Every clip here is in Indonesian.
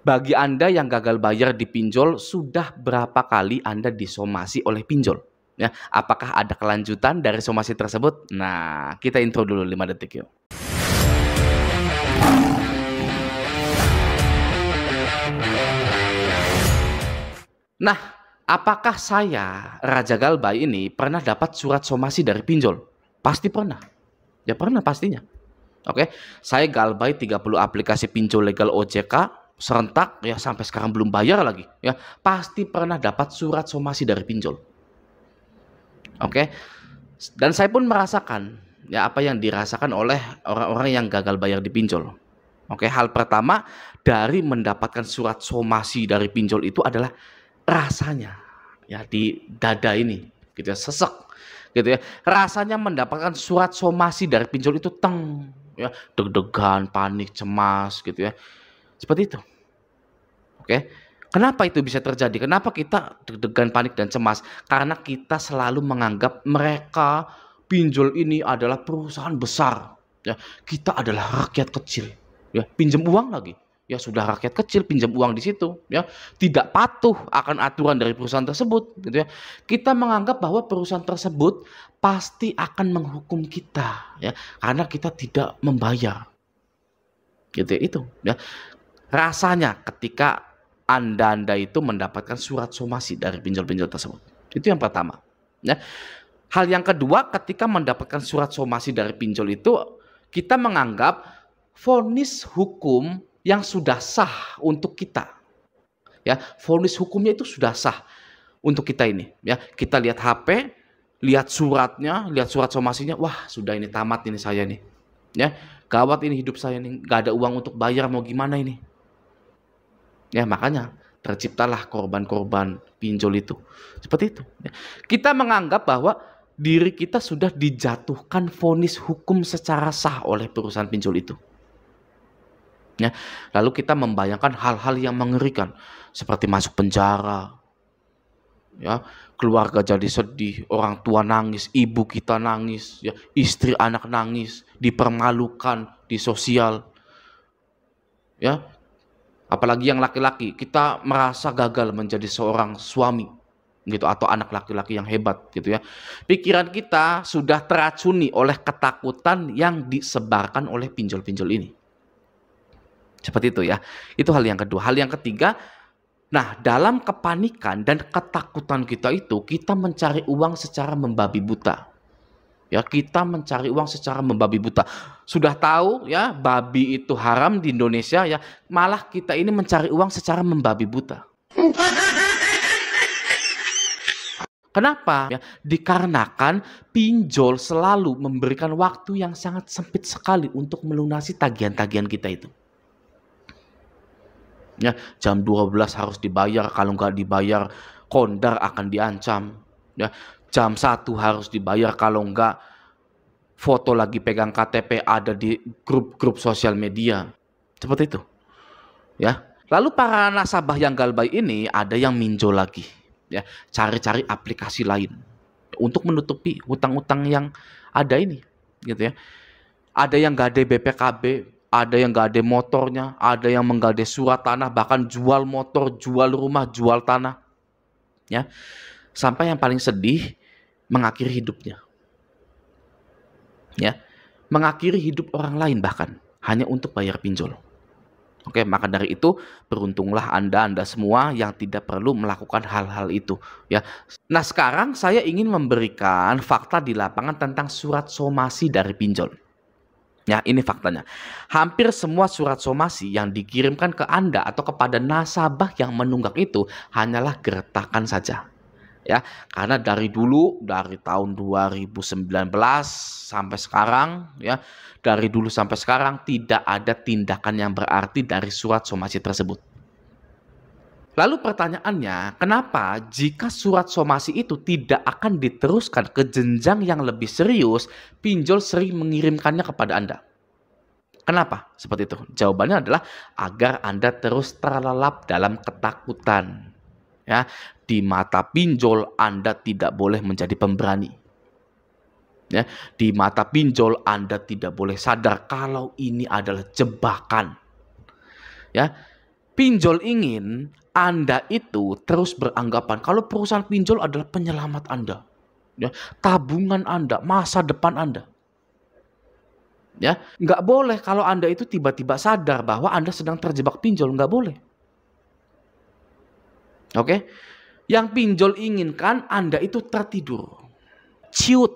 Bagi Anda yang gagal bayar di pinjol, sudah berapa kali Anda disomasi oleh pinjol? Ya, apakah ada kelanjutan dari somasi tersebut? Nah, kita intro dulu 5 detik yuk. Nah, apakah saya, Raja Galbay ini, pernah dapat surat somasi dari pinjol? Pasti pernah. Ya pernah pastinya. Oke, saya Galbay 30 aplikasi pinjol legal OJK serentak ya sampai sekarang belum bayar lagi ya. Pasti pernah dapat surat somasi dari pinjol. Oke. Dan saya pun merasakan ya apa yang dirasakan oleh orang-orang yang gagal bayar di pinjol. Oke, hal pertama dari mendapatkan surat somasi dari pinjol itu adalah rasanya ya di dada ini gitu ya, sesek gitu ya. Rasanya mendapatkan surat somasi dari pinjol itu ya, deg-degan, panik, cemas gitu ya. Seperti itu. Oke. Kenapa itu bisa terjadi? Kenapa kita deg-degan, panik dan cemas? Karena kita selalu menganggap mereka pinjol ini adalah perusahaan besar ya. Kita adalah rakyat kecil ya, pinjam uang lagi. Ya sudah rakyat kecil pinjam uang di situ ya, tidak patuh akan aturan dari perusahaan tersebut gitu ya. Kita menganggap bahwa perusahaan tersebut pasti akan menghukum kita ya karena kita tidak membayar. Gitu ya, itu ya. Rasanya ketika Anda itu mendapatkan surat somasi dari pinjol-pinjol tersebut. Itu yang pertama ya. Hal yang kedua, ketika mendapatkan surat somasi dari pinjol itu kita menganggap vonis hukum yang sudah sah untuk kita. Ya, vonis hukumnya itu sudah sah untuk kita ini, ya. Kita lihat HP, lihat suratnya, lihat surat somasinya, wah, sudah ini tamat ini saya nih. Ya, gawat ini hidup saya nih, gak ada uang untuk bayar, mau gimana ini? Ya, makanya terciptalah korban-korban pinjol itu. Seperti itu. Ya. Kita menganggap bahwa diri kita sudah dijatuhkan vonis hukum secara sah oleh perusahaan pinjol itu. Ya, lalu kita membayangkan hal-hal yang mengerikan seperti masuk penjara, ya, keluarga jadi sedih, orang tua nangis, ibu kita nangis, ya, istri anak nangis, dipermalukan di sosial, ya, apalagi yang laki-laki kita merasa gagal menjadi seorang suami, gitu atau anak laki-laki yang hebat, gitu ya. Pikiran kita sudah teracuni oleh ketakutan yang disebarkan oleh pinjol-pinjol ini. Seperti itu ya. Itu hal yang kedua. Hal yang ketiga, nah dalam kepanikan dan ketakutan kita itu, kita mencari uang secara membabi buta. Ya, kita mencari uang secara membabi buta. Sudah tahu ya, babi itu haram di Indonesia ya, malah kita ini mencari uang secara membabi buta. Kenapa? Ya, dikarenakan pinjol selalu memberikan waktu yang sangat sempit sekali untuk melunasi tagihan-tagihan kita itu. Ya, jam 12 harus dibayar, kalau nggak dibayar kondar akan diancam. Ya, jam 1 harus dibayar, kalau nggak foto lagi pegang KTP ada di grup-grup sosial media. Seperti itu. Ya. Lalu para nasabah yang Galbay ini ada yang minjol lagi. Ya, cari-cari aplikasi lain untuk menutupi hutang-hutang yang ada ini, gitu ya. Ada yang nggak ada BPKB, ada yang nggak ada motornya, ada yang menggade surat tanah, bahkan jual motor, jual rumah, jual tanah, ya. Sampai yang paling sedih, mengakhiri hidupnya, ya, mengakhiri hidup orang lain bahkan hanya untuk bayar pinjol. Oke, maka dari itu beruntunglah Anda semua yang tidak perlu melakukan hal-hal itu, ya. Nah, sekarang saya ingin memberikan fakta di lapangan tentang surat somasi dari pinjol. Ya, ini faktanya. Hampir semua surat somasi yang dikirimkan ke Anda atau kepada nasabah yang menunggak itu hanyalah gertakan saja. Ya, karena dari dulu, dari tahun 2019 sampai sekarang, ya, dari dulu sampai sekarang tidak ada tindakan yang berarti dari surat somasi tersebut. Lalu pertanyaannya, kenapa jika surat somasi itu tidak akan diteruskan ke jenjang yang lebih serius, pinjol sering mengirimkannya kepada Anda? Kenapa seperti itu? Jawabannya adalah agar Anda terus terlelap dalam ketakutan. Ya, di mata pinjol Anda tidak boleh menjadi pemberani. Ya, di mata pinjol Anda tidak boleh sadar kalau ini adalah jebakan. Ya, Pinjol ingin Anda itu terus beranggapan kalau perusahaan pinjol adalah penyelamat Anda, ya, tabungan Anda, masa depan Anda. Ya, nggak boleh kalau Anda itu tiba-tiba sadar bahwa Anda sedang terjebak pinjol, nggak boleh. Oke, yang pinjol inginkan Anda itu tertidur, ciut,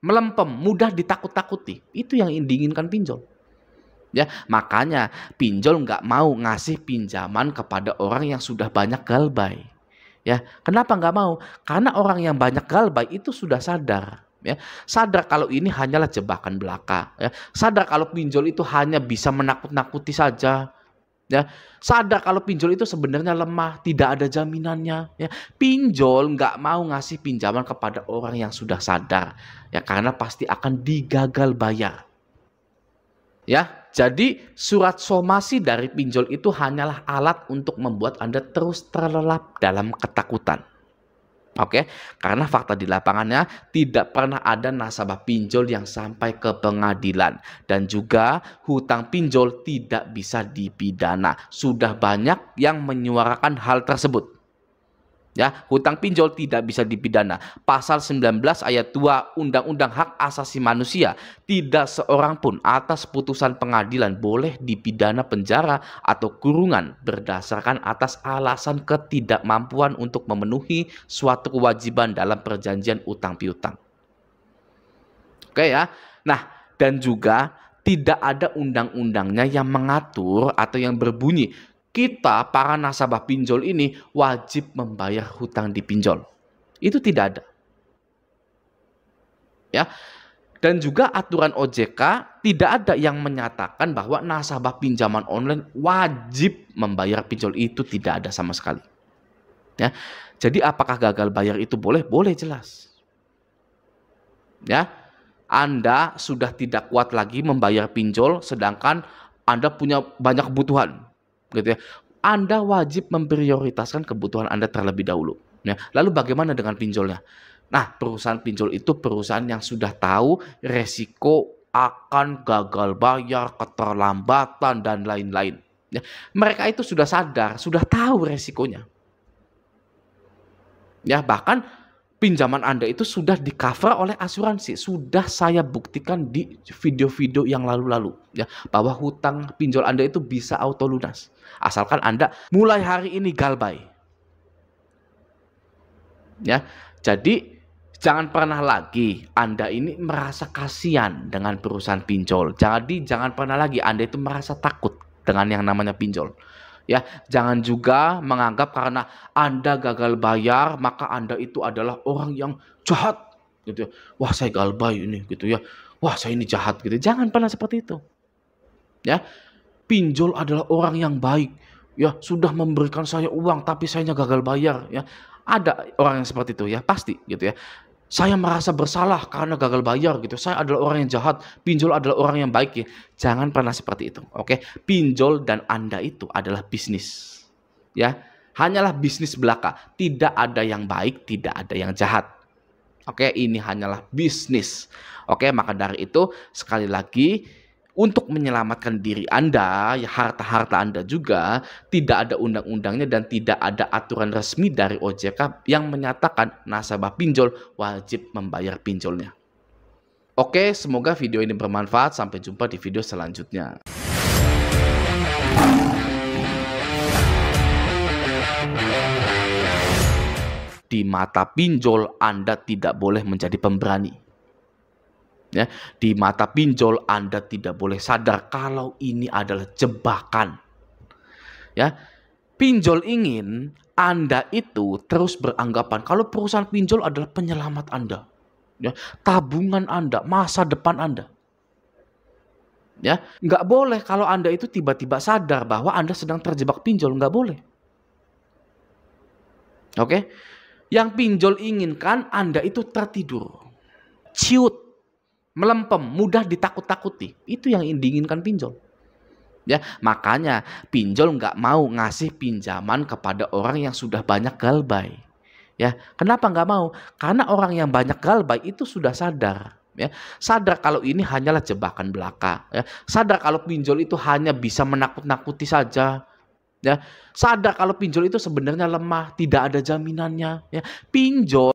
melempem, mudah ditakut-takuti. Itu yang diinginkan pinjol. Ya, makanya pinjol nggak mau ngasih pinjaman kepada orang yang sudah banyak galbay. Ya, kenapa nggak mau? Karena orang yang banyak galbay itu sudah sadar. Ya, sadar kalau ini hanyalah jebakan belaka. Ya, sadar kalau pinjol itu hanya bisa menakut-nakuti saja. Ya, sadar kalau pinjol itu sebenarnya lemah, tidak ada jaminannya. Ya, pinjol nggak mau ngasih pinjaman kepada orang yang sudah sadar. Ya, karena pasti akan digagal bayar. Ya, jadi surat somasi dari pinjol itu hanyalah alat untuk membuat Anda terus terlelap dalam ketakutan. Oke, karena fakta di lapangannya tidak pernah ada nasabah pinjol yang sampai ke pengadilan dan juga hutang pinjol tidak bisa dipidana. Sudah banyak yang menyuarakan hal tersebut. Ya, hutang pinjol tidak bisa dipidana. Pasal 19 ayat 2 Undang-Undang Hak Asasi Manusia, tidak seorang pun atas putusan pengadilan boleh dipidana penjara atau kurungan berdasarkan atas alasan ketidakmampuan untuk memenuhi suatu kewajiban dalam perjanjian utang piutang. Oke ya. Nah, dan juga tidak ada undang-undangnya yang mengatur atau yang berbunyi kita para nasabah pinjol ini wajib membayar hutang di pinjol. Itu tidak ada. Ya. Dan juga aturan OJK tidak ada yang menyatakan bahwa nasabah pinjaman online wajib membayar pinjol, itu tidak ada sama sekali. Ya. Jadi apakah gagal bayar itu boleh? Boleh, jelas. Ya. Anda sudah tidak kuat lagi membayar pinjol sedangkan Anda punya banyak kebutuhan. Gitu ya. Anda wajib memprioritaskan kebutuhan Anda terlebih dahulu. Ya. Lalu bagaimana dengan pinjolnya? Nah, perusahaan pinjol itu perusahaan yang sudah tahu resiko akan gagal bayar, keterlambatan, dan lain-lain. Ya. Mereka itu sudah sadar, sudah tahu resikonya. Ya, bahkan pinjaman Anda itu sudah di-cover oleh asuransi. Sudah saya buktikan di video-video yang lalu-lalu. Ya, bahwa hutang pinjol Anda itu bisa auto lunas. Asalkan Anda mulai hari ini galbay. Ya, jadi jangan pernah lagi Anda ini merasa kasihan dengan perusahaan pinjol. Jadi jangan pernah lagi Anda itu merasa takut dengan yang namanya pinjol. Ya, jangan juga menganggap karena Anda gagal bayar maka Anda itu adalah orang yang jahat gitu ya. Wah, saya galbay ini gitu ya. Wah, saya ini jahat gitu. Jangan pernah seperti itu. Ya. Pinjol adalah orang yang baik. Ya, sudah memberikan saya uang tapi sayanya gagal bayar ya. Ada orang yang seperti itu ya, pasti gitu ya. Saya merasa bersalah karena gagal bayar gitu. Saya adalah orang yang jahat, pinjol adalah orang yang baik ya. Jangan pernah seperti itu. Oke, pinjol dan Anda itu adalah bisnis. Ya, hanyalah bisnis belaka. Tidak ada yang baik, tidak ada yang jahat. Oke, ini hanyalah bisnis. Oke, maka dari itu sekali lagi untuk menyelamatkan diri Anda, ya harta-harta Anda juga, tidak ada undang-undangnya dan tidak ada aturan resmi dari OJK yang menyatakan nasabah pinjol wajib membayar pinjolnya. Oke, semoga video ini bermanfaat. Sampai jumpa di video selanjutnya. Di mata pinjol, Anda tidak boleh menjadi pemberani. Ya, di mata pinjol Anda tidak boleh sadar kalau ini adalah jebakan. Ya, pinjol ingin Anda itu terus beranggapan kalau perusahaan pinjol adalah penyelamat Anda. Ya, tabungan Anda, masa depan Anda. Ya, nggak boleh kalau Anda itu tiba-tiba sadar bahwa Anda sedang terjebak pinjol, nggak boleh. Oke, yang pinjol inginkan Anda itu tertidur, ciut, melempem, mudah ditakut-takuti. Itu yang diinginkan pinjol. Ya, makanya pinjol nggak mau ngasih pinjaman kepada orang yang sudah banyak galbay. Ya, kenapa nggak mau? Karena orang yang banyak galbay itu sudah sadar. Ya, sadar kalau ini hanyalah jebakan belaka. Ya, sadar kalau pinjol itu hanya bisa menakut-nakuti saja. Ya, sadar kalau pinjol itu sebenarnya lemah, tidak ada jaminannya. Ya, pinjol